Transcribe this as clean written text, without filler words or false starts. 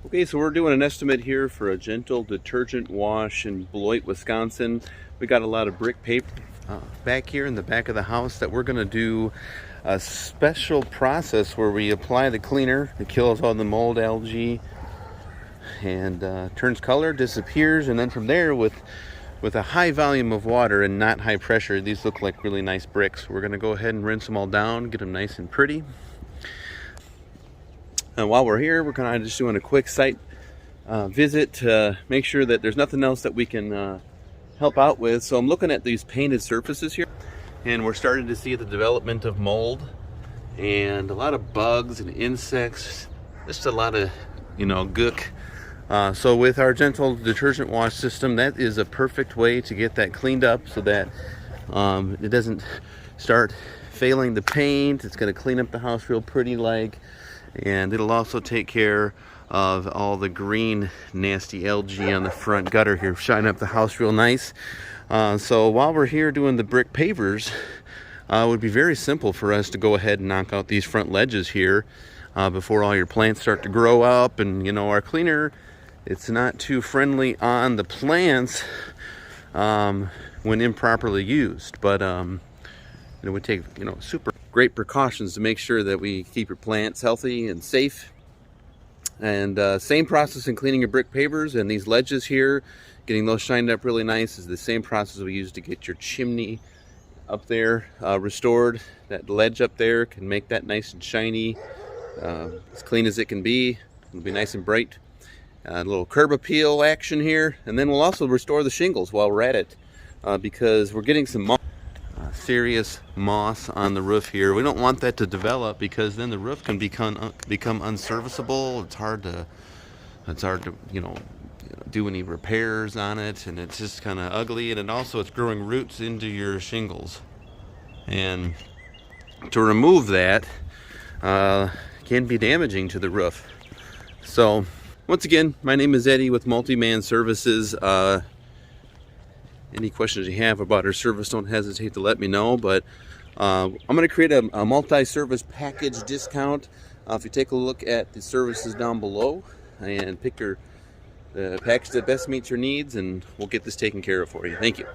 Okay, so we're doing an estimate here for a gentle detergent wash in Beloit, Wisconsin. We got a lot of brick paper back here in the back of the house that we're going to do a special process where we apply the cleaner. It kills all the mold, algae, and turns color, disappears, and then from there with a high volume of water and not high pressure, these look like really nice bricks. We're going to go ahead and rinse them all down, get them nice and pretty. And while we're here, we're kind of just doing a quick site visit to make sure that there's nothing else that we can help out with. So I'm looking at these painted surfaces here, and we're starting to see the development of mold and a lot of bugs and insects, just a lot of, gook. So with our gentle detergent wash system, that is a perfect way to get that cleaned up so that it doesn't start failing the paint. It's going to clean up the house real pretty like. And it'll also take care of all the green nasty algae on the front gutter here, shine up the house real nice. So while we're here doing the brick pavers, it would be very simple for us to go ahead and knock out these front ledges here before all your plants start to grow up. And our cleaner, it's not too friendly on the plants when improperly used, but we take super great precautions to make sure that we keep your plants healthy and safe. And same process in cleaning your brick pavers and these ledges here, getting those shined up really nice is the same process we use to get your chimney up there restored. That ledge up there can make that nice and shiny, as clean as it can be. It'll be nice and bright. A little curb appeal action here, and then we'll also restore the shingles while we're at it, because we're getting some serious moss on the roof here. We don't want that to develop because then the roof can become unserviceable. It's hard to do any repairs on it, and it's just kind of ugly. And it's growing roots into your shingles, and to remove that can be damaging to the roof. So once again, my name is Eddie with Multi-Man Services. Any questions you have about our service, don't hesitate to let me know. But I'm going to create a multi-service package discount. If you take a look at the services down below and pick the package that best meets your needs, and we'll get this taken care of for you. Thank you.